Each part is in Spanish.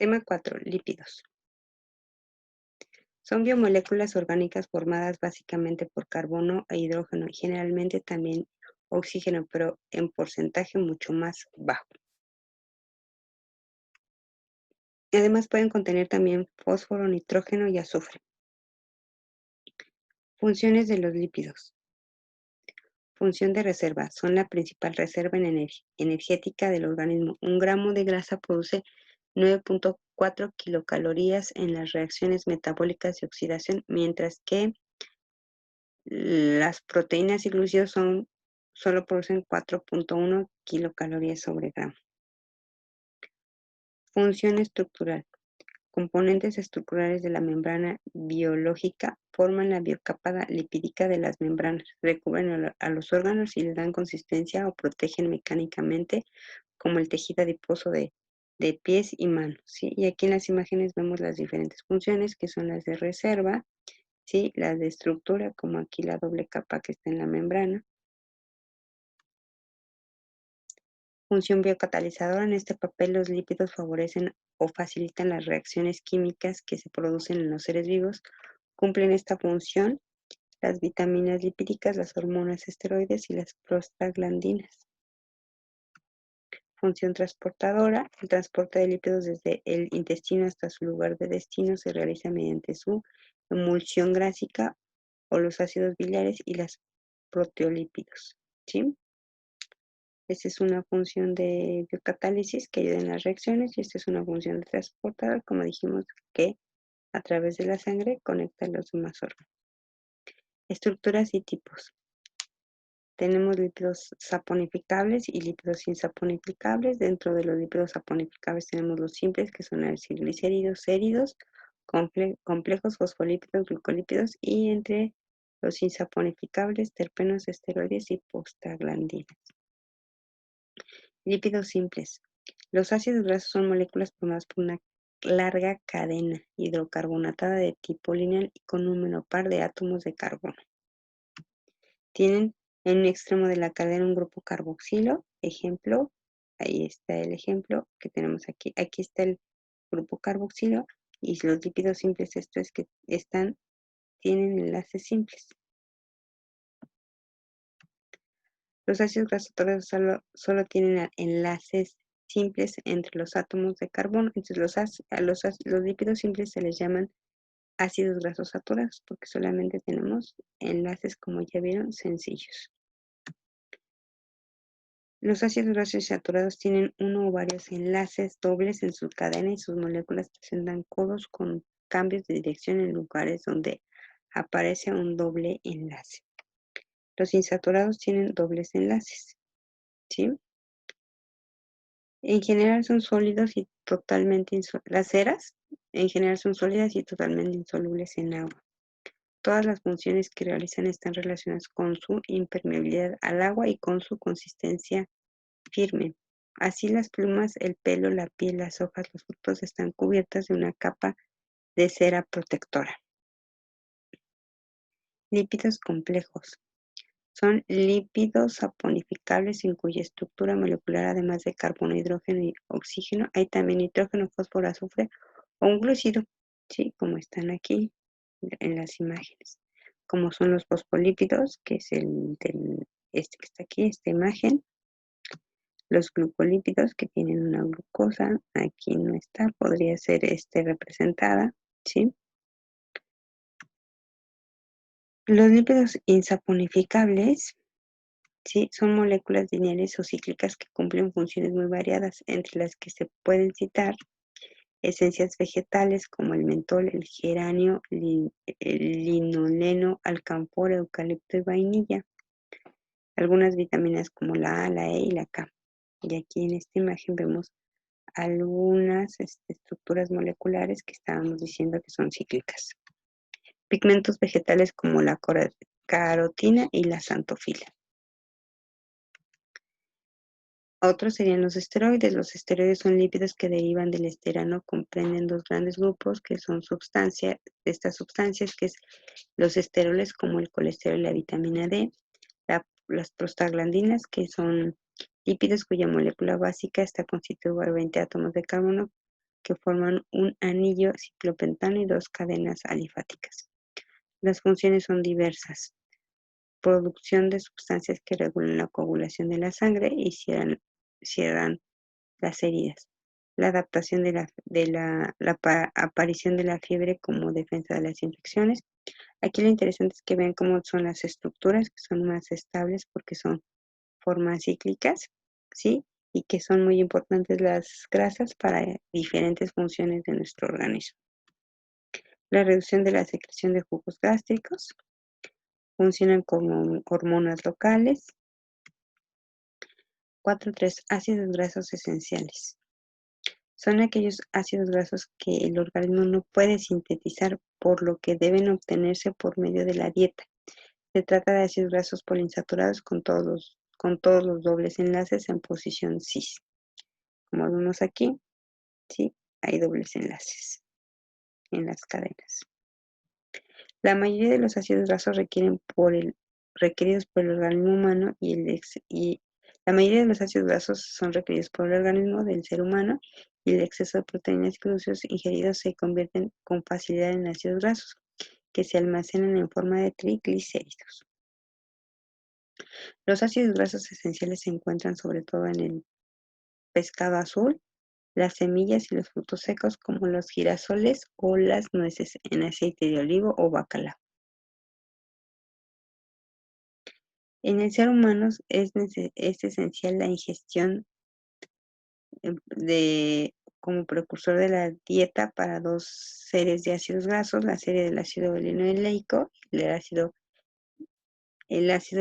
Tema 4. Lípidos. Son biomoléculas orgánicas formadas básicamente por carbono e hidrógeno y generalmente también oxígeno, pero en porcentaje mucho más bajo. Además pueden contener también fósforo, nitrógeno y azufre. Funciones de los lípidos. Función de reserva. Son la principal reserva energética del organismo. Un gramo de grasa produce 9.4 kilocalorías en las reacciones metabólicas de oxidación, mientras que las proteínas y glúcidos solo producen 4.1 kilocalorías sobre gramo. Función estructural. Componentes estructurales de la membrana biológica forman la biocapa lipídica de las membranas, recubren a los órganos y les dan consistencia o protegen mecánicamente, como el tejido adiposo de pies y manos, ¿sí? Y aquí en las imágenes vemos las diferentes funciones, que son las de reserva, ¿sí? Las de estructura, como aquí la doble capa que está en la membrana. Función biocatalizadora. En este papel los lípidos favorecen o facilitan las reacciones químicas que se producen en los seres vivos. Cumplen esta función las vitaminas lipídicas, las hormonas esteroides y las prostaglandinas. Función transportadora. El transporte de lípidos desde el intestino hasta su lugar de destino se realiza mediante su emulsión gástrica o los ácidos biliares y los proteolípidos, ¿sí? Esta es una función de biocatálisis que ayuda en las reacciones y esta es una función de transportador, como dijimos, que a través de la sangre conecta los demás órganos. Estructuras y tipos. Tenemos lípidos saponificables y lípidos insaponificables. Dentro de los lípidos saponificables tenemos los simples, que son glicéridos, séridos, complejos, fosfolípidos, glucolípidos, y entre los insaponificables, terpenos, esteroides y prostaglandinas. Lípidos simples. Los ácidos grasos son moléculas formadas por una larga cadena hidrocarbonatada de tipo lineal y con un número par de átomos de carbono. Tienen en un extremo de la cadena un grupo carboxilo, ejemplo, ahí está el ejemplo que tenemos aquí. Aquí está el grupo carboxilo y los lípidos simples, esto es que tienen enlaces simples. Los ácidos grasos solo tienen enlaces simples entre los átomos de carbono. Entonces los lípidos simples se les llaman ácidos grasos saturados porque solamente tenemos enlaces, como ya vieron, sencillos. Los ácidos grasos saturados tienen uno o varios enlaces dobles en su cadena y sus moléculas presentan codos con cambios de dirección en lugares donde aparece un doble enlace. Los insaturados tienen dobles enlaces, ¿sí? En general son sólidos y totalmente insolubles. Las ceras, en general, son sólidas y totalmente insolubles en agua. Todas las funciones que realizan están relacionadas con su impermeabilidad al agua y con su consistencia firme. Así las plumas, el pelo, la piel, las hojas, los frutos están cubiertas de una capa de cera protectora. Lípidos complejos. Son lípidos saponificables en cuya estructura molecular, además de carbono, hidrógeno y oxígeno, hay también nitrógeno, fósforo, azufre o un glúcido, ¿sí? Como están aquí en las imágenes. Como son los fosfolípidos, que es este que está aquí, esta imagen. Los glucolípidos, que tienen una glucosa, aquí no está, podría ser representada, ¿sí? Los lípidos insaponificables, ¿sí? Son moléculas lineales o cíclicas que cumplen funciones muy variadas, entre las que se pueden citar esencias vegetales como el mentol, el geranio, el linoleno, alcanfor, eucalipto y vainilla. Algunas vitaminas como la A, la E y la K. Y aquí en esta imagen vemos algunas estructuras moleculares que estábamos diciendo que son cíclicas. Pigmentos vegetales como la carotina y la xantofila. Otros serían los esteroides. Los esteroides son lípidos que derivan del esterano, comprenden dos grandes grupos que son estas sustancias, que es los esteroles como el colesterol y la vitamina D, las prostaglandinas, que son lípidos cuya molécula básica está constituida por 20 átomos de carbono, que forman un anillo ciclopentano y dos cadenas alifáticas. Las funciones son diversas: producción de sustancias que regulan la coagulación de la sangre y cierran las heridas, la adaptación la aparición de la fiebre como defensa de las infecciones. Aquí lo interesante es que vean cómo son las estructuras, que son más estables porque son formas cíclicas, ¿sí? Y que son muy importantes las grasas para diferentes funciones de nuestro organismo. La reducción de la secreción de jugos gástricos, funcionan como hormonas locales. 4.3. Ácidos grasos esenciales. Son aquellos ácidos grasos que el organismo no puede sintetizar, por lo que deben obtenerse por medio de la dieta. Se trata de ácidos grasos poliinsaturados con todos los dobles enlaces en posición cis. Como vemos aquí, ¿sí? Hay dobles enlaces en las cadenas. La mayoría de los ácidos grasos requeridos por el organismo humano la mayoría de los ácidos grasos son requeridos por el organismo del ser humano, y el exceso de proteínas y glúcidos ingeridos se convierten con facilidad en ácidos grasos, que se almacenan en forma de triglicéridos. Los ácidos grasos esenciales se encuentran sobre todo en el pescado azul, las semillas y los frutos secos como los girasoles o las nueces, en aceite de olivo o bacalao. En el ser humano es esencial la ingestión como precursor de la dieta para dos series de ácidos grasos, la serie del ácido linoleico, el ácido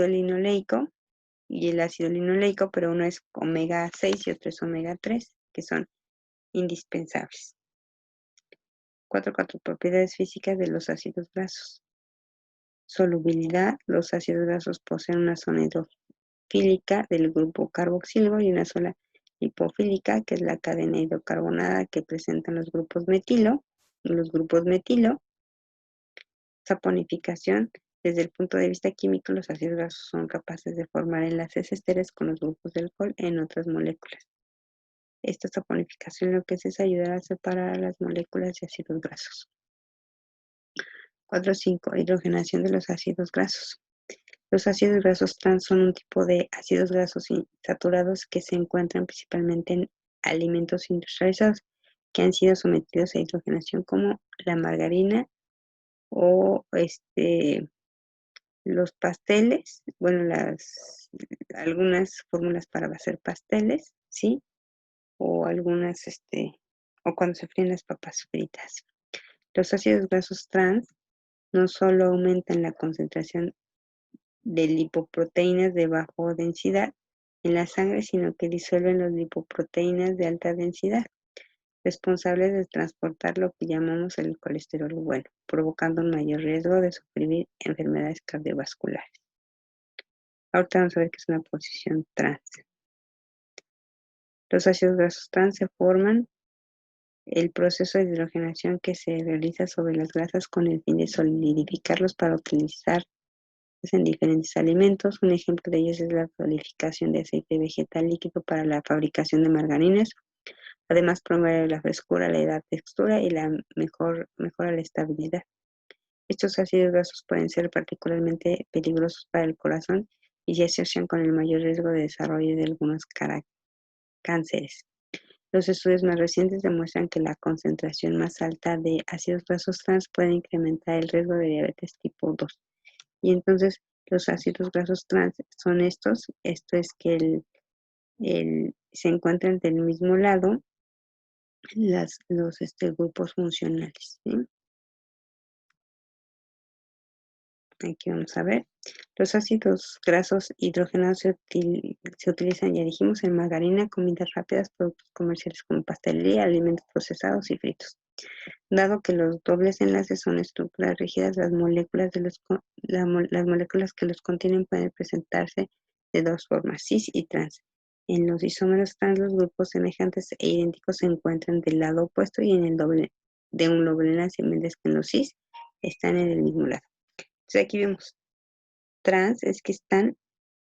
linoleico y el ácido linoleico, pero uno es omega 6 y otro es omega 3, que son indispensables. 4.4. Propiedades físicas de los ácidos grasos. Solubilidad. Los ácidos grasos poseen una zona hidrofílica del grupo carboxílico y una sola lipofílica, que es la cadena hidrocarbonada que presentan los grupos metilo. Saponificación. Desde el punto de vista químico, los ácidos grasos son capaces de formar enlaces esteres con los grupos de alcohol en otras moléculas. Esta saponificación lo que hace es ayudar a separar a las moléculas de ácidos grasos. 4.5. Hidrogenación de los ácidos grasos. Los ácidos grasos trans son un tipo de ácidos grasos saturados que se encuentran principalmente en alimentos industrializados que han sido sometidos a hidrogenación, como la margarina o los pasteles, bueno, algunas fórmulas para hacer pasteles, ¿sí? O o cuando se fríen las papas fritas. Los ácidos grasos trans no solo aumentan la concentración de lipoproteínas de baja densidad en la sangre, sino que disuelven las lipoproteínas de alta densidad, responsables de transportar lo que llamamos el colesterol bueno, provocando un mayor riesgo de sufrir enfermedades cardiovasculares. Ahorita vamos a ver qué es una posición trans. Los ácidos grasos trans se forman el proceso de hidrogenación que se realiza sobre las grasas con el fin de solidificarlos para utilizar en diferentes alimentos. Un ejemplo de ellos es la solidificación de aceite vegetal líquido para la fabricación de margarinas. Además, promueve la frescura, la textura y mejora la estabilidad. Estos ácidos grasos pueden ser particularmente peligrosos para el corazón y se asocian con el mayor riesgo de desarrollo de algunos cánceres. Los estudios más recientes demuestran que la concentración más alta de ácidos grasos trans puede incrementar el riesgo de diabetes tipo 2. Y entonces los ácidos grasos trans son estos. Esto es que se encuentran del mismo lado los grupos funcionales, ¿sí? Aquí vamos a ver. Los ácidos grasos hidrogenados se utilizan, ya dijimos, en margarina, comidas rápidas, productos comerciales como pastelería, alimentos procesados y fritos. Dado que los dobles enlaces son estructuras rígidas, las moléculas que los contienen pueden presentarse de dos formas, cis y trans. En los isómeros trans, los grupos semejantes e idénticos se encuentran del lado opuesto y en el doble de un doble enlace, mientras que en los cis están en el mismo lado. Entonces aquí vemos, trans es que están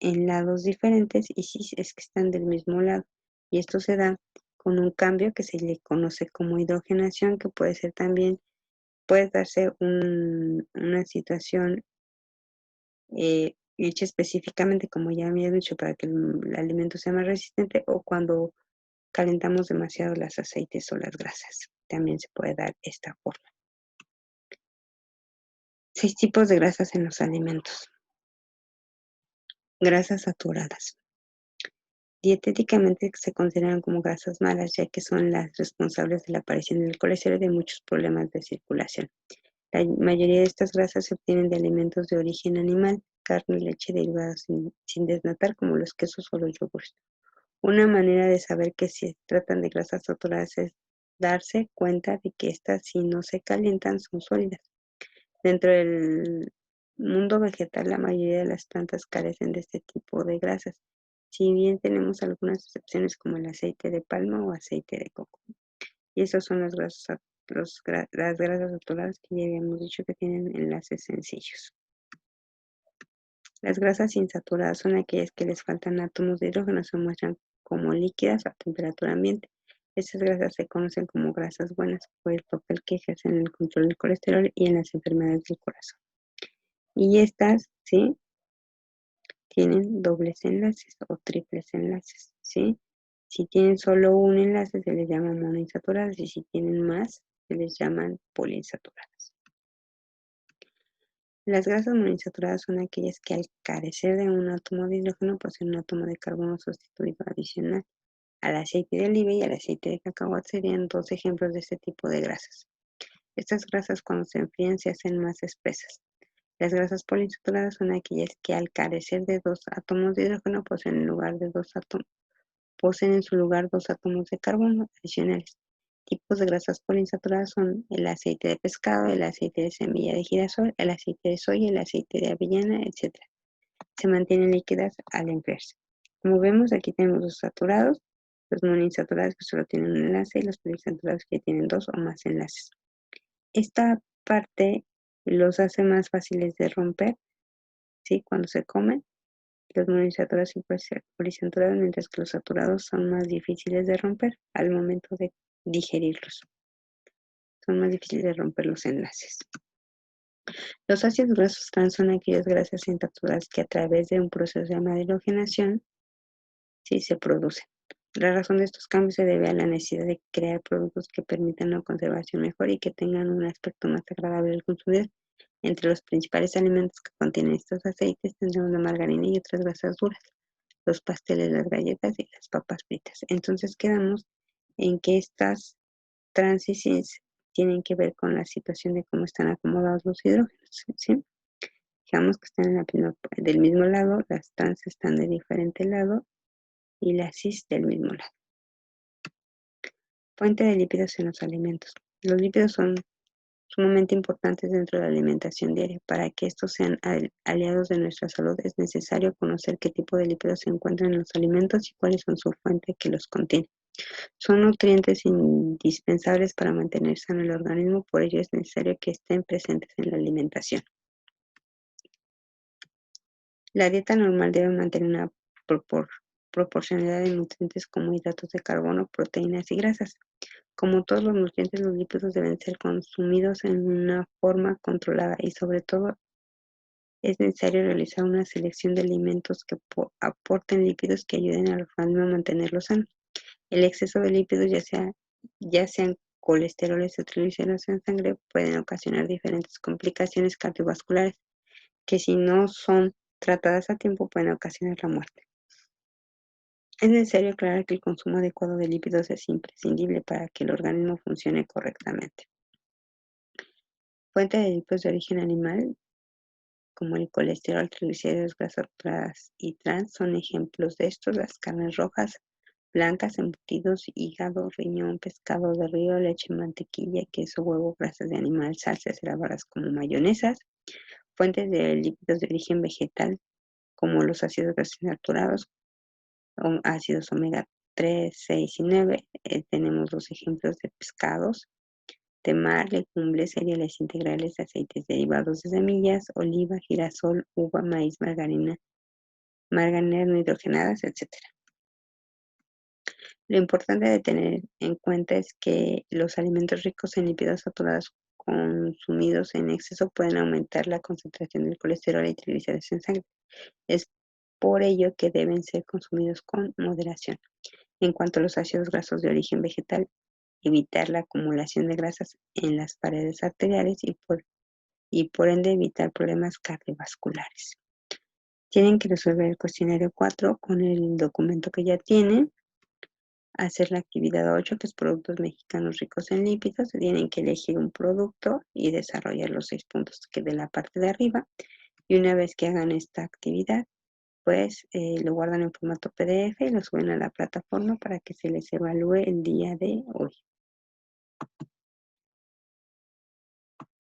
en lados diferentes y cis es que están del mismo lado. Y esto se da con un cambio que se le conoce como hidrogenación, que puede ser también, puede darse una situación hecha específicamente, como ya había dicho, para que el alimento sea más resistente, o cuando calentamos demasiado los aceites o las grasas. También se puede dar esta forma. 6 tipos de grasas en los alimentos. Grasas saturadas. Dietéticamente se consideran como grasas malas, ya que son las responsables de la aparición del colesterol y de muchos problemas de circulación. La mayoría de estas grasas se obtienen de alimentos de origen animal, carne y leche derivados sin desnatar, como los quesos o los yogures. Una manera de saber que se tratan de grasas saturadas es darse cuenta de que estas, si no se calientan, son sólidas. Dentro del mundo vegetal, la mayoría de las plantas carecen de este tipo de grasas, si bien tenemos algunas excepciones como el aceite de palma o aceite de coco. Y esas son las grasas saturadas que ya habíamos dicho que tienen enlaces sencillos. Las grasas insaturadas son aquellas que les faltan átomos de hidrógeno, se muestran como líquidas a temperatura ambiente. Estas grasas se conocen como grasas buenas por el papel que ejercen en el control del colesterol y en las enfermedades del corazón. Y estas, ¿sí?, tienen dobles enlaces o triples enlaces, ¿sí? Si tienen solo un enlace se les llama monoinsaturadas y si tienen más se les llaman poliinsaturadas. Las grasas monoinsaturadas son aquellas que al carecer de un átomo de hidrógeno poseen un átomo de carbono sustituido adicional. Al aceite de oliva y al aceite de cacahuate serían dos ejemplos de este tipo de grasas. Estas grasas cuando se enfrían se hacen más espesas. Las grasas poliinsaturadas son aquellas que al carecer de dos átomos de hidrógeno poseen en su lugar dos átomos de carbono adicionales. Tipos de grasas poliinsaturadas son el aceite de pescado, el aceite de semilla de girasol, el aceite de soya, el aceite de avellana, etc. Se mantienen líquidas al enfriarse. Como vemos, aquí tenemos los saturados, los monoinsaturados que solo tienen un enlace y los poliinsaturados que tienen dos o más enlaces. Esta parte los hace más fáciles de romper, ¿sí?, cuando se comen. Los monoinsaturados y poliinsaturados, mientras que los saturados son más difíciles de romper al momento de digerirlos. Son más difíciles de romper los enlaces. Los ácidos grasos trans son aquellas grasas insaturadas que a través de un proceso llamado hidrogenación, sí, se producen. La razón de estos cambios se debe a la necesidad de crear productos que permitan una conservación mejor y que tengan un aspecto más agradable al consumidor. Entre los principales alimentos que contienen estos aceites tendremos la margarina y otras grasas duras, los pasteles, las galletas y las papas fritas. Entonces quedamos en que estas transiciones tienen que ver con la situación de cómo están acomodados los hidrógenos, ¿sí? Digamos que están del mismo lado, las trans están de diferente lado y las cis del mismo lado. Fuente de lípidos en los alimentos. Los lípidos son sumamente importantes dentro de la alimentación diaria. Para que estos sean aliados de nuestra salud es necesario conocer qué tipo de lípidos se encuentran en los alimentos y cuáles son su fuente que los contiene. Son nutrientes indispensables para mantener sano el organismo, por ello es necesario que estén presentes en la alimentación. La dieta normal debe mantener una proporcionalidad de nutrientes como hidratos de carbono, proteínas y grasas. Como todos los nutrientes, los lípidos deben ser consumidos en una forma controlada y sobre todo es necesario realizar una selección de alimentos que aporten lípidos que ayuden al organismo a mantenerlo sano. El exceso de lípidos, ya sean colesteroles o triglicéridos en sangre, pueden ocasionar diferentes complicaciones cardiovasculares que si no son tratadas a tiempo pueden ocasionar la muerte. Es necesario aclarar que el consumo adecuado de lípidos es imprescindible para que el organismo funcione correctamente. Fuente de lípidos de origen animal, como el colesterol, triglicéridos, grasas saturadas y trans, son ejemplos de estos: las carnes rojas, blancas, embutidos, hígado, riñón, pescado de río, leche, mantequilla, queso, huevo, grasas de animal, salsas elaboradas como mayonesas. Fuentes de lípidos de origen vegetal, como los ácidos grasos saturados, ácidos omega 3, 6 y 9. Tenemos dos ejemplos de pescados de mar, legumbres, cereales integrales, aceites derivados de semillas, oliva, girasol, uva, maíz, margarina no hidrogenadas, etc. Lo importante de tener en cuenta es que los alimentos ricos en lípidos saturados consumidos en exceso pueden aumentar la concentración del colesterol y triglicéridos en sangre. Es por ello que deben ser consumidos con moderación. En cuanto a los ácidos grasos de origen vegetal, evitar la acumulación de grasas en las paredes arteriales y por ende evitar problemas cardiovasculares. Tienen que resolver el cuestionario 4 con el documento que ya tienen, hacer la actividad 8, que es productos mexicanos ricos en lípidos. Tienen que elegir un producto y desarrollar los 6 puntos que de la parte de arriba. Y una vez que hagan esta actividad, pues lo guardan en formato PDF y lo suben a la plataforma para que se les evalúe el día de hoy.